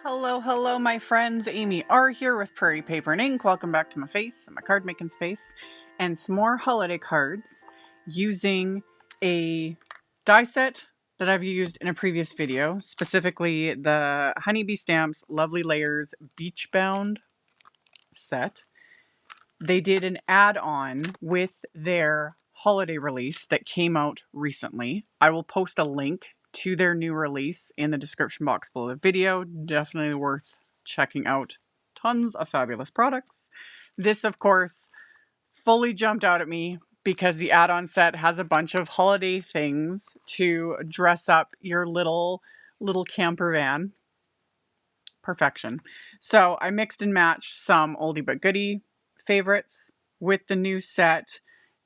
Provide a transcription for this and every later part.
Hello, my friends. AmyR here with Prairie Paper and Ink. Welcome back to my face and my card making space and some more holiday cards using a die set that I've used in a previous video, specifically the Honeybee Stamps Lovely Layers Beach Bound set. They did an add-on with their holiday release that came out recently. I will post a link to their new release in the description box below the video. Definitely worth checking out. Tons of fabulous products. This, of course, fully jumped out at me because the add-on set has a bunch of holiday things to dress up your little camper van. Perfection. So I mixed and matched some oldie but goodie favorites with the new set.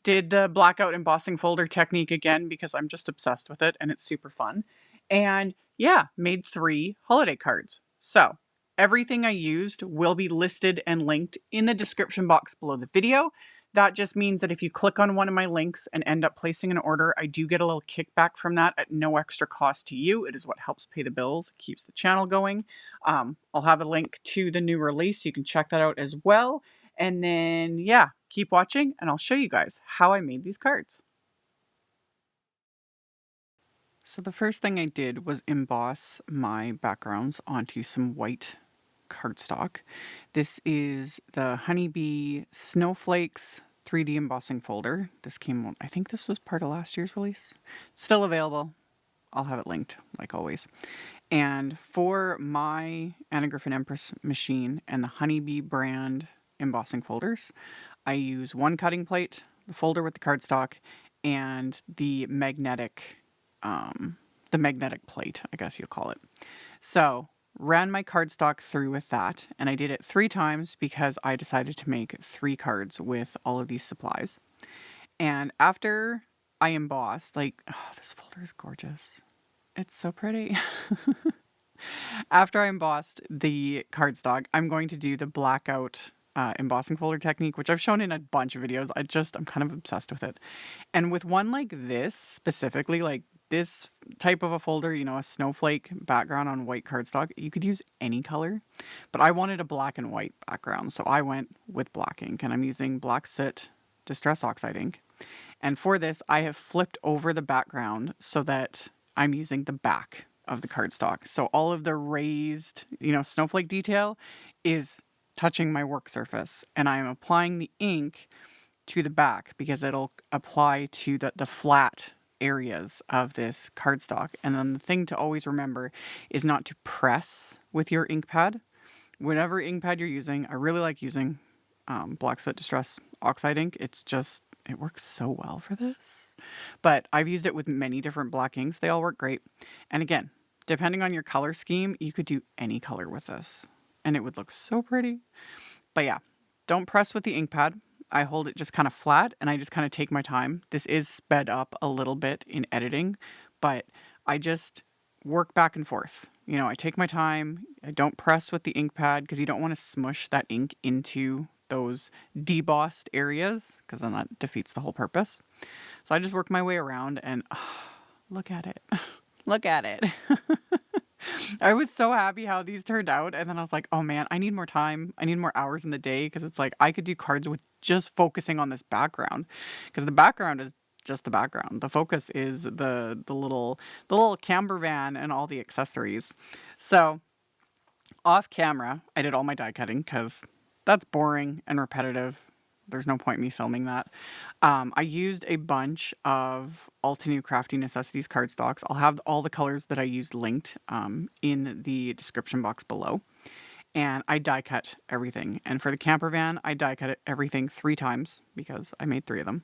Did the blackout embossing folder technique again because I'm just obsessed with it and it's super fun. And yeah, made 3 holiday cards. So everything I used will be listed and linked in the description box below the video. That just means that if you click on one of my links and end up placing an order, I do get a little kickback from that at no extra cost to you. It is what helps pay the bills, keeps the channel going. I'll have a link to the new release. You can check that out as well. And then, yeah, keep watching and I'll show you guys how I made these cards. So the first thing I did was emboss my backgrounds onto some white cardstock. This is the Honeybee Snowflakes 3D embossing folder. This came, I think this was part of last year's release. It's still available. I'll have it linked, like always. And for my Anagriff and Empress machine and the Honeybee brand embossing folders, I use one cutting plate, the folder with the cardstock, and the magnetic plate, I guess you'll call it. So ran my cardstock through with that, and I did it 3 times because I decided to make 3 cards with all of these supplies. And after I embossed, this folder is gorgeous. It's so pretty. After I embossed the cardstock, I'm going to do the blackout embossing folder technique, which I've shown in a bunch of videos. I'm kind of obsessed with it. And with one like this, specifically, like this type of a folder, you know, a snowflake background on white cardstock, you could use any color, but I wanted a black and white background, so I went with black ink, and I'm using black Soot Distress Oxide ink. And for this, I have flipped over the background so that I'm using the back of the cardstock. So all of the raised, you know, snowflake detail is touching my work surface, and I am applying the ink to the back because it'll apply to the flat areas of this cardstock. And then the thing to always remember is not to press with your ink pad. Whatever ink pad you're using, I really like using Black Soot Distress Oxide ink. It works so well for this. But I've used it with many different black inks. They all work great. And again, depending on your color scheme, you could do any color with this, and it would look so pretty. But yeah, don't press with the ink pad. I hold it just kind of flat, and I just kind of take my time. This is sped up a little bit in editing, but I just work back and forth. You know, I take my time. I don't press with the ink pad because you don't want to smush that ink into those debossed areas because then that defeats the whole purpose. So I just work my way around, and look at it. Look at it. I was so happy how these turned out, and then I was like, oh man, I need more time. I need more hours in the day because it's like I could do cards with just focusing on this background, because the background is just the background. The focus is the little camper van and all the accessories. So off camera, I did all my die cutting because that's boring and repetitive. There's no point in me filming that. I used a bunch of Altenew Crafty Necessities cardstocks. I'll have all the colors that I used linked in the description box below. And I die cut everything. And for the camper van, I die cut everything 3 times because I made 3 of them.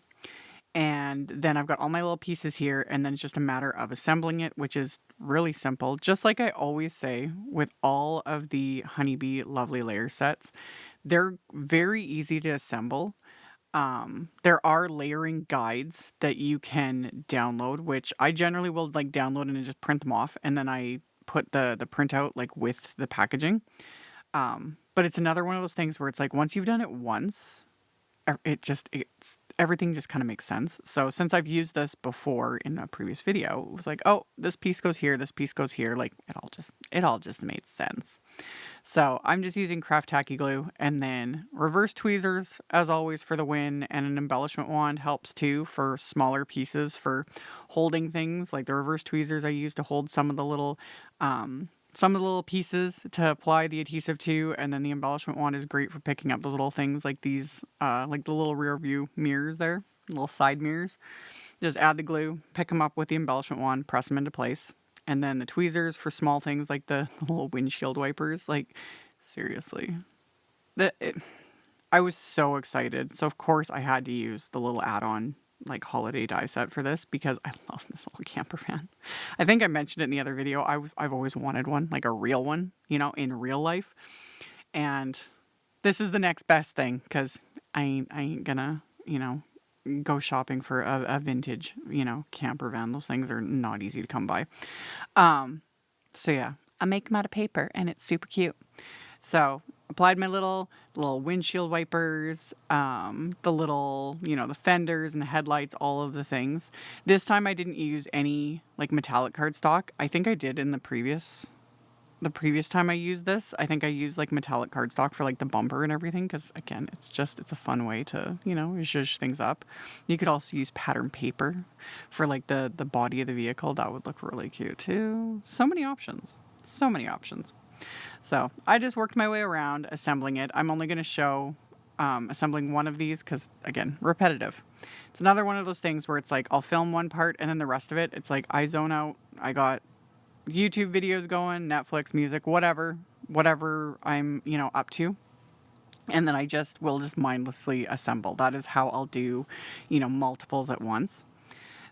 And then I've got all my little pieces here, and then it's just a matter of assembling it, which is really simple. Just like I always say with all of the Honeybee Lovely Layer sets, they're very easy to assemble. There are layering guides that you can download, which I generally will like download and just print them off, and then I put the printout like with the packaging. But it's another one of those things where it's like once you've done it once, everything just kind of makes sense. So since I've used this before in a previous video, it was like, oh, this piece goes here, this piece goes here. Like it all just made sense. So I'm just using craft tacky glue, and then reverse tweezers as always for the win, and an embellishment wand helps too for smaller pieces for holding things. Like the reverse tweezers I use to hold some of the little pieces to apply the adhesive to, and then the embellishment wand is great for picking up the little things like these, like the little rear view mirrors there, little side mirrors. Just add the glue, pick them up with the embellishment wand, press them into place. And then the tweezers for small things like the little windshield wipers. Like, seriously. I was so excited. So, of course, I had to use the little add-on, like, holiday die set for this because I love this little camper van. I think I mentioned it in the other video. I've always wanted one, like a real one, you know, in real life. And this is the next best thing because I ain't gonna, you know, go shopping for a vintage, you know, camper van. Those things are not easy to come by. So yeah, I make them out of paper and it's super cute. So applied my little windshield wipers, the little, you know, the fenders and the headlights, all of the things. This time I didn't use any like metallic cardstock. I think I did in the previous time I used this. I think I used like metallic cardstock for like the bumper and everything because again, it's a fun way to, you know, zhuzh things up. You could also use pattern paper for like the body of the vehicle. That would look really cute too. So many options. So many options. So I just worked my way around assembling it. I'm only going to show assembling one of these because, again, repetitive. It's another one of those things where it's like I'll film one part and then the rest of it, it's like I zone out. I got YouTube videos going, Netflix, music, whatever I'm, you know, up to. And then I will just mindlessly assemble. That is how I'll do, you know, multiples at once.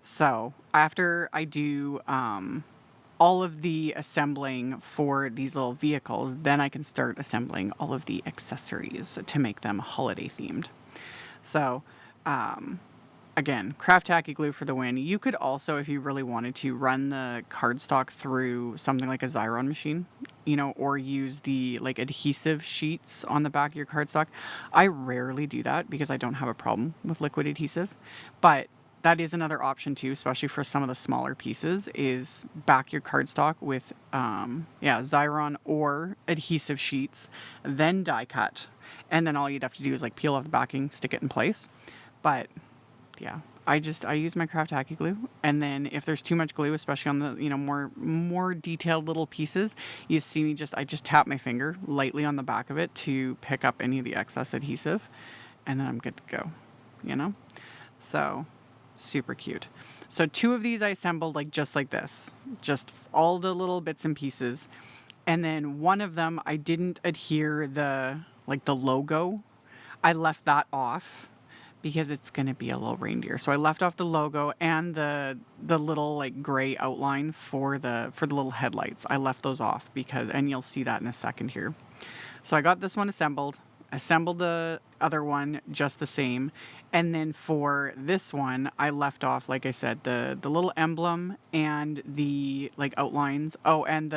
So after I do all of the assembling for these little vehicles, then I can start assembling all of the accessories to make them holiday themed. So, again, craft tacky glue for the win. You could also, if you really wanted to, run the cardstock through something like a Xyron machine, you know, or use the like adhesive sheets on the back of your cardstock. I rarely do that because I don't have a problem with liquid adhesive, but that is another option too, especially for some of the smaller pieces, is back your cardstock with, Xyron or adhesive sheets, then die cut. And then all you'd have to do is like peel off the backing, stick it in place. But yeah, I use my craft tacky glue. And then if there's too much glue, especially on the, you know, more detailed little pieces, you see me I just tap my finger lightly on the back of it to pick up any of the excess adhesive. And then I'm good to go, you know? So super cute. So 2 of these I assembled like just like this, just all the little bits and pieces. And then one of them I didn't adhere the logo. I left that off because it's going to be a little reindeer. So I left off the logo and the little like gray outline for the little headlights. I left those off and you'll see that in a second here. So I got this one assembled the other one just the same. And then for this one, I left off, like I said, the little emblem and the like outlines. Oh, and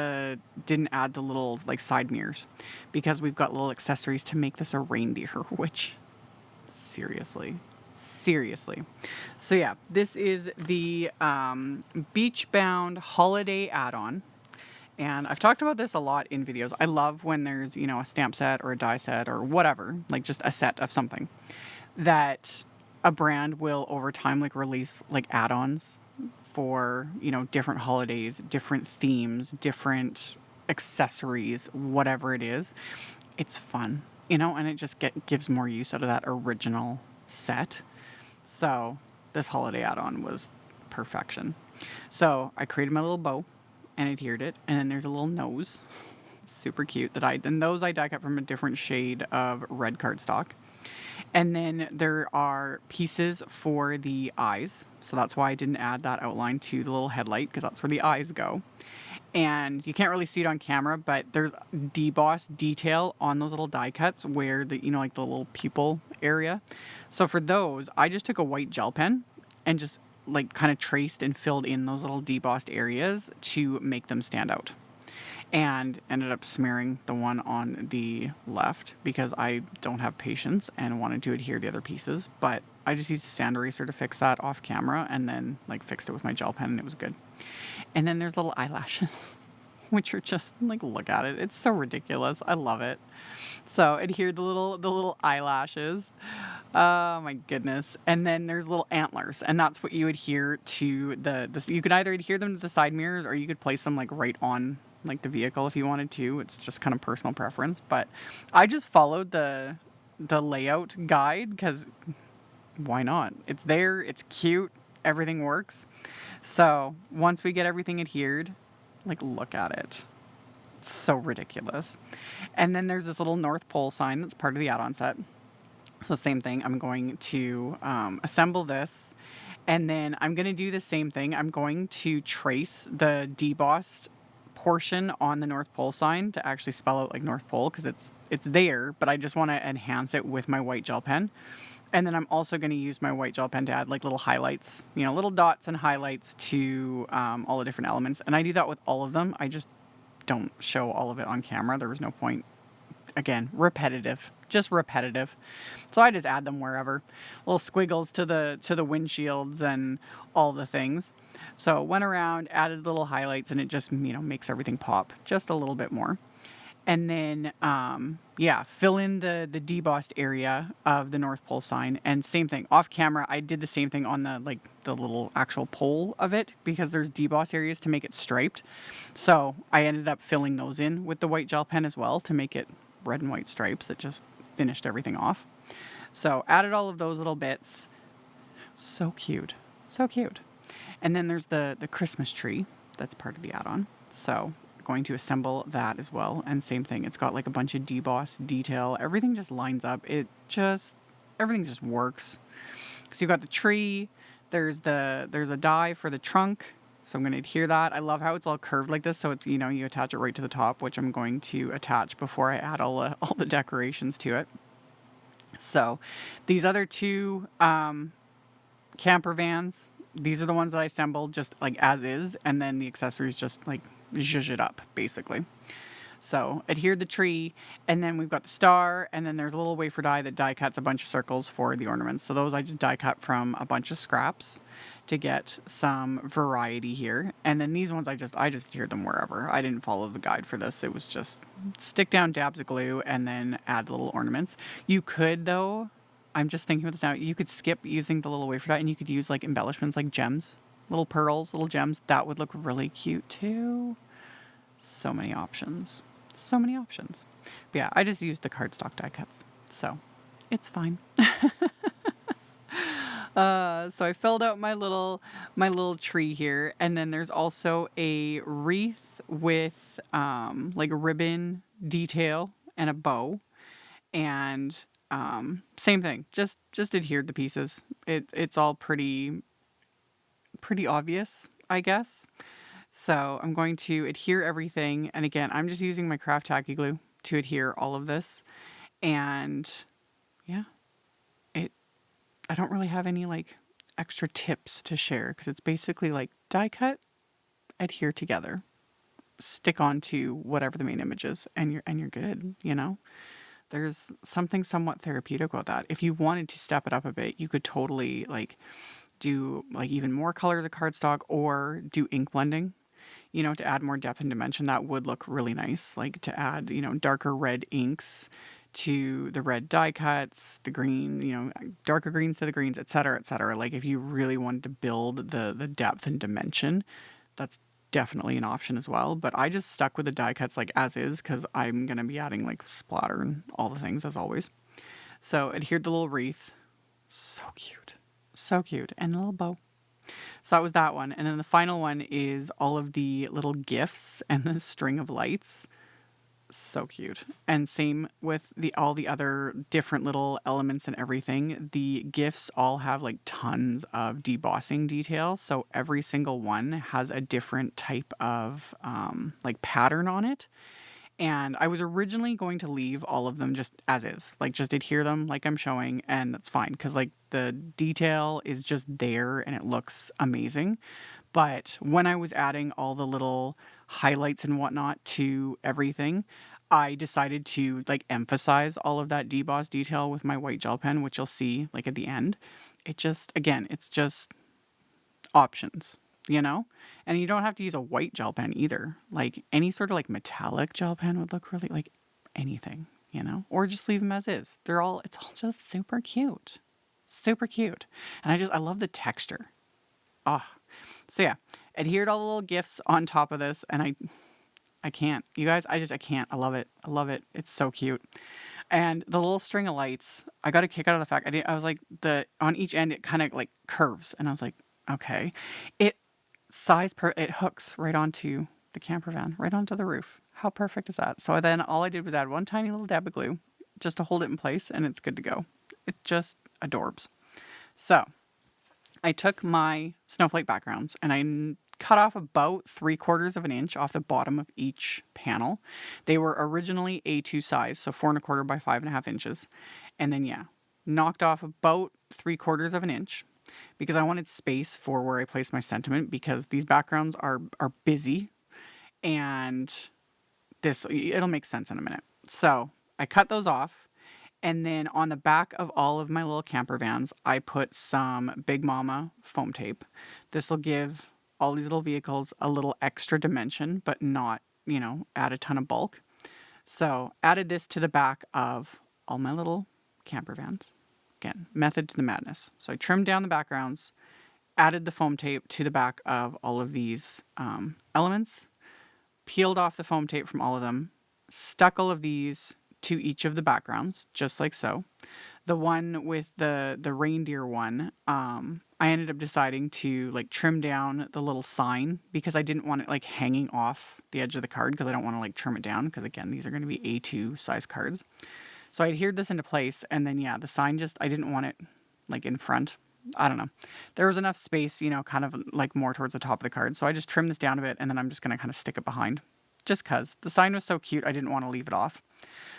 didn't add the little like side mirrors because we've got little accessories to make this a reindeer, which seriously. So yeah, this is the Beach Bound Holiday Add-on. And I've talked about this a lot in videos. I love when there's, you know, a stamp set or a die set or whatever, like just a set of something that a brand will over time like release like add-ons for, you know, different holidays, different themes, different accessories, whatever it is. It's fun, you know, and it just gives more use out of that original set. So this holiday add-on was perfection. So I created my little bow and adhered it, and then there's a little nose, super cute, and those I die cut from a different shade of red cardstock. And then there are pieces for the eyes, so that's why I didn't add that outline to the little headlight, because that's where the eyes go. And you can't really see it on camera, but there's debossed detail on those little die cuts where the, you know, like the little pupil area. So for those, I just took a white gel pen and just like kind of traced and filled in those little debossed areas to make them stand out. And ended up smearing the one on the left because I don't have patience and wanted to adhere the other pieces. But I just used a sand eraser to fix that off camera and then like fixed it with my gel pen and it was good. And then there's little eyelashes. which are just like, look at it. It's so ridiculous. I love it. So adhere the little eyelashes. Oh my goodness. And then there's little antlers, and that's what you adhere to the you could either adhere them to the side mirrors, or you could place them like right on like the vehicle if you wanted to. It's just kind of personal preference, but I just followed the layout guide because why not? It's there, it's cute, everything works. So once we get everything adhered, like, look at it. It's so ridiculous. And then there's this little North Pole sign that's part of the add-on set. So same thing, I'm going to assemble this, and then I'm going to do the same thing. I'm going to trace the debossed portion on the North Pole sign to actually spell out like North Pole, because it's there, but I just want to enhance it with my white gel pen. And then I'm also going to use my white gel pen to add like little highlights, little dots and highlights to all the different elements. And I do that with all of them. I just don't show all of it on camera. There was no point. Again, just repetitive. So I just add them wherever. Little squiggles to the windshields and all the things. So went around, added little highlights, and it just, makes everything pop just a little bit more. And then, fill in the debossed area of the North Pole sign. And same thing, off camera, I did the same thing on the little actual pole of it, because there's deboss areas to make it striped. So I ended up filling those in with the white gel pen as well to make it red and white stripes. It just finished everything off. So added all of those little bits. So cute. So cute. And then there's the Christmas tree that's part of the add-on. So going to assemble that as well, and same thing, it's got like a bunch of deboss detail. Everything just lines up. Everything just works. So you've got the tree, there's a die for the trunk, so I'm going to adhere that. I love how it's all curved like this, so it's, you attach it right to the top, which I'm going to attach before I add all the decorations to it. So these other two camper vans, these are the ones that I assembled just like as is, and then the accessories just like zhuzh it up, basically. So adhere the tree, and then we've got the star, and then there's a little wafer die that die cuts a bunch of circles for the ornaments. So those I just die cut from a bunch of scraps to get some variety here. And then these ones I just adhered them wherever. I didn't follow the guide for this. It was just stick down dabs of glue and then add little ornaments. You could, though, I'm just thinking about this now, you could skip using the little wafer die and you could use like embellishments like gems, little pearls, little gems. That would look really cute too. So many options. So many options. But yeah, I just used the cardstock die cuts, so it's fine. So I filled out my little tree here, and then there's also a wreath with like a ribbon detail and a bow, and same thing. Just adhered the pieces. It's all pretty obvious, I guess. So I'm going to adhere everything. And again, I'm just using my craft tacky glue to adhere all of this. And yeah, I don't really have any like extra tips to share, because it's basically like die cut, adhere together, stick onto whatever the main image is, and you're good, There's something somewhat therapeutic about that. If you wanted to step it up a bit, you could totally like do like even more colors of cardstock, or do ink blending, to add more depth and dimension. That would look really nice. Like to add, darker red inks to the red die cuts, the green, darker greens to the greens, et cetera, et cetera. Like if you really wanted to build the depth and dimension, that's definitely an option as well. But I just stuck with the die cuts like as is, because I'm going to be adding like splatter and all the things as always. So adhered the little wreath. So cute. So cute. And a little bow. So that was that one. And then the final one is all of the little gifts and the string of lights. So cute. And same with all the other different little elements and everything. The gifts all have like tons of debossing detail. So every single one has a different type of like pattern on it. And I was originally going to leave all of them just as is, like just adhere them like I'm showing, and that's fine, because like the detail is just there and it looks amazing. But when I was adding all the little highlights and whatnot to everything, I decided to like emphasize all of that deboss detail with my white gel pen, which you'll see like at the end. It just, again, it's just options. you know? And you don't have to use a white gel pen either. Like any sort of like metallic gel pen would look really like anything, you know? Or just leave them as is. It's all just super cute. Super cute. And I love the texture. Oh, so yeah, adhered all the little gifts on top of this, and I can't. You guys, I can't. I love it. I love it. It's so cute. And the little string of lights, I got a kick out of the fact I was like on each end it kind of like curves, and I was like, okay, it it hooks right onto the camper van, right onto the roof. How perfect is that? So then all I did was add one tiny little dab of glue just to hold it in place, and it's good to go. It just adorbs. So I took my snowflake backgrounds and I cut off about 3/4 of an inch off the bottom of each panel. They were originally A2 size, so 4¼ by 5½ inches. And then, yeah, knocked off about 3/4 of an inch because I wanted space for where I place my sentiment, because these backgrounds are busy, and it'll make sense in a minute. So I cut those off. And then on the back of all of my little camper vans, I put some Big Mama foam tape. This will give all these little vehicles a little extra dimension, but not, add a ton of bulk. So added this to the back of all my little camper vans. Again, method to the madness. So I trimmed down the backgrounds, added the foam tape to the back of all of these elements, peeled off the foam tape from all of them, stuck all of these to each of the backgrounds, just like so. The one with the reindeer one, I ended up deciding to like trim down the little sign because I didn't want it like hanging off the edge of the card, because I don't want to like trim it down, because again, these are going to be A2 size cards. So I adhered this into place, and then the sign I didn't want it like in front. I don't know. There was enough space, kind of like more towards the top of the card. So I just trimmed this down a bit, and then I'm just going to kind of stick it behind, just because the sign was so cute. I didn't want to leave it off.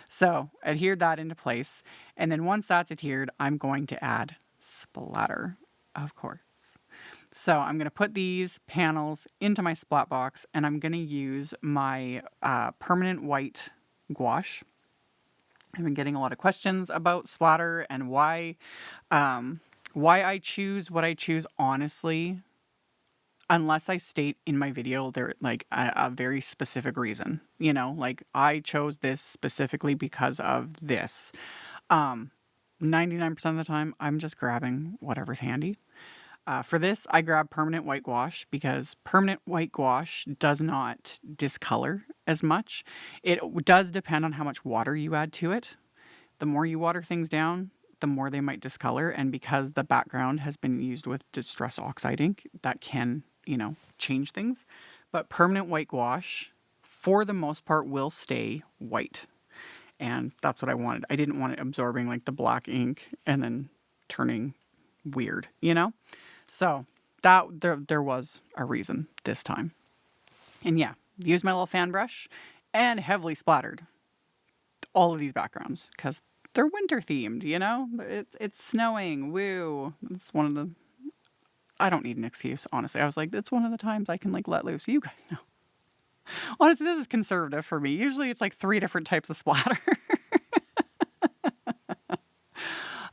So adhered that into place. And then once that's adhered, I'm going to add splatter, of course. So I'm going to put these panels into my splat box, and I'm going to use my permanent white gouache. I've been getting a lot of questions about splatter and why I choose what I choose. Honestly, unless I state in my video there like a very specific reason, like I chose this specifically because of this. 99% of the time, I'm just grabbing whatever's handy. For this, I grab permanent white gouache because permanent white gouache does not discolor as much. It does depend on how much water you add to it. The more you water things down, the more they might discolor. And because the background has been used with Distress Oxide ink, that can, change things. But permanent white gouache, for the most part, will stay white. And that's what I wanted. I didn't want it absorbing like the black ink and then turning weird, So that there was a reason this time. And used my little fan brush and heavily splattered all of these backgrounds because they're winter themed, It's snowing. Woo. It's one of the... I don't need an excuse, honestly. I was like, it's one of the times I can like let loose. You guys know. Honestly, this is conservative for me. Usually it's like 3 different types of splatter.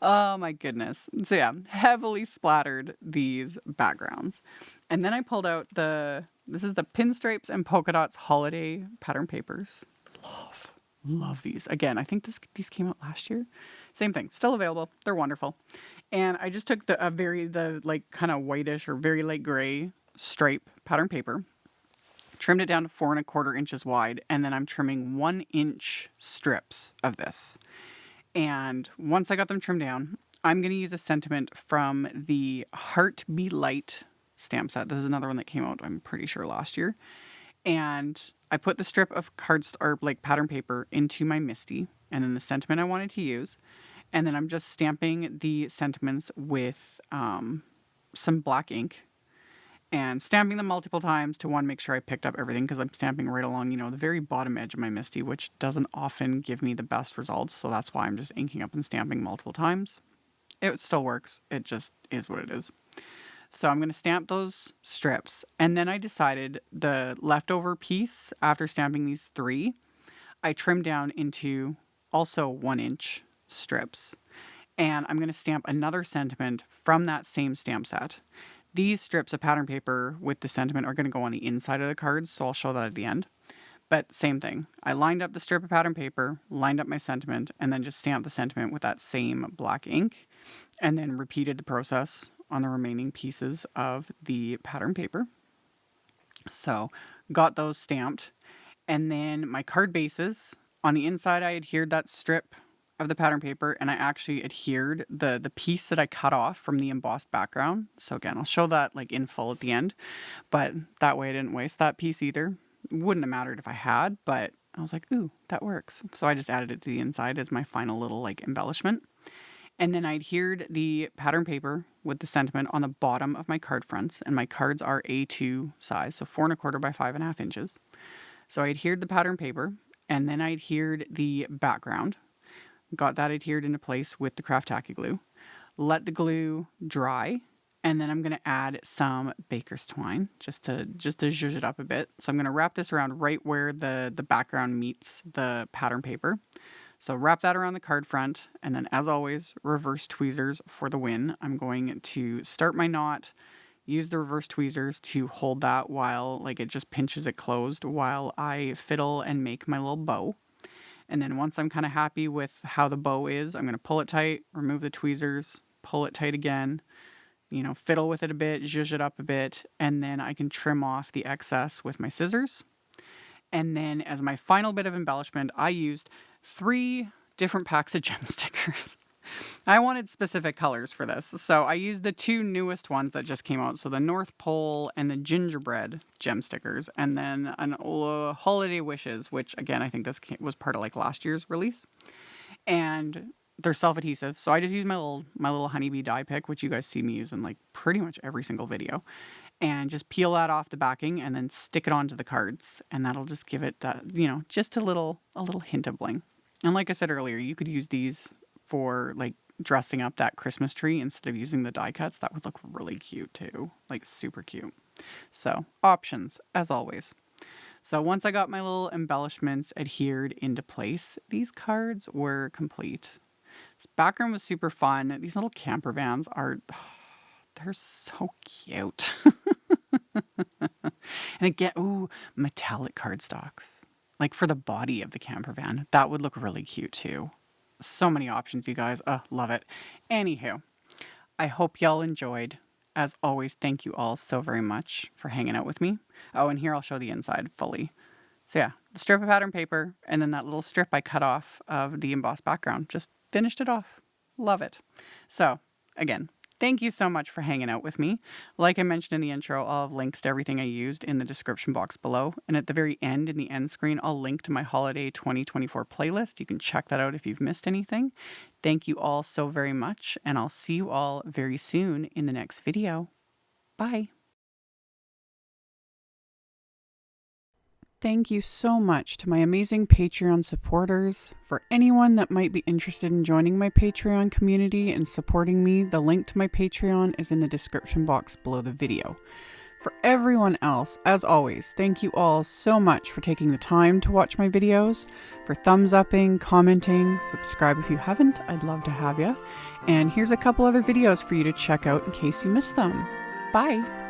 Oh my goodness. So heavily splattered these backgrounds. And then I pulled out this is the Pinstripes and Polka Dots holiday pattern papers. Love these. Again, I think these came out last year. Same thing, still available. They're wonderful. And I just took the like kind of whitish or very light gray stripe pattern paper, trimmed it down to 4¼ inches wide, and then I'm trimming 1-inch strips of this. And once I got them trimmed down, I'm going to use a sentiment from the Heart Be Light stamp set. This is another one that came out, I'm pretty sure, last year. And I put the strip of pattern paper into my MISTI, and then the sentiment I wanted to use. And then I'm just stamping the sentiments with some black ink and stamping them multiple times to make sure I picked up everything, because I'm stamping right along, the very bottom edge of my MISTI, which doesn't often give me the best results. So that's why I'm just inking up and stamping multiple times. It still works. It just is what it is. So I'm going to stamp those strips. And then I decided the leftover piece, after stamping these 3, I trimmed down into also 1-inch strips. And I'm going to stamp another sentiment from that same stamp set. These strips of pattern paper with the sentiment are going to go on the inside of the cards, so I'll show that at the end. But same thing. I lined up the strip of pattern paper, lined up my sentiment, and then just stamped the sentiment with that same black ink, and then repeated the process on the remaining pieces of the pattern paper. So got those stamped. And then my card bases, on the inside I adhered that strip of the pattern paper, and I actually adhered the piece that I cut off from the embossed background. So again, I'll show that like in full at the end, but that way I didn't waste that piece either. Wouldn't have mattered if I had, but I was like, ooh, that works. So I just added it to the inside as my final little like embellishment. And then I adhered the pattern paper with the sentiment on the bottom of my card fronts, and my cards are A2 size, so 4 1/4 by 5.5 inches. So I adhered the pattern paper, and then I adhered the background, got that adhered into place with the craft tacky glue, let the glue dry, and then I'm going to add some baker's twine just to zhuzh it up a bit. So I'm going to wrap this around right where the background meets the pattern paper. So wrap that around the card front, and then as always, reverse tweezers for the win. I'm going to start my knot, use the reverse tweezers to hold that while like it just pinches it closed while I fiddle and make my little bow. And then once I'm kind of happy with how the bow is, I'm going to pull it tight, remove the tweezers, pull it tight again, you know, fiddle with it a bit, zhuzh it up a bit, and then I can trim off the excess with my scissors. And then as my final bit of embellishment, I used 3 different packs of gem stickers. I wanted specific colors for this, so I used the 2 newest ones that just came out, so the North Pole and the Gingerbread gem stickers, and then an Holiday Wishes, which again I think this was part of like last year's release, and they're self-adhesive. So I just used my little honeybee die pick, which you guys see me use in like pretty much every single video, and just peel that off the backing and then stick it onto the cards, and that'll just give it that, you know, just a little hint of bling. And like I said earlier, you could use these for like dressing up that Christmas tree instead of using the die cuts. That would look really cute too, like super cute. So options as always. So once I got my little embellishments adhered into place, these cards were complete. This background was super fun. These little camper vans are, they're so cute. And again, ooh, metallic cardstocks. Like for the body of the camper van, that would look really cute too. So many options, you guys. Love it. Anywho, I hope y'all enjoyed. As always, thank you all so very much for hanging out with me. Oh, and here I'll show the inside fully. So yeah, the strip of pattern paper, and then that little strip I cut off of the embossed background. Just finished it off. Love it. So again, thank you so much for hanging out with me. Like I mentioned in the intro, I'll have links to everything I used in the description box below. And at the very end, in the end screen, I'll link to my Holiday 2024 playlist. You can check that out if you've missed anything. Thank you all so very much, and I'll see you all very soon in the next video. Bye. Thank you so much to my amazing Patreon supporters. For anyone that might be interested in joining my Patreon community and supporting me, the link to my Patreon is in the description box below the video. For everyone else, as always, thank you all so much for taking the time to watch my videos, for thumbs upping, commenting, subscribe if you haven't, I'd love to have you. And here's a couple other videos for you to check out in case you missed them. Bye!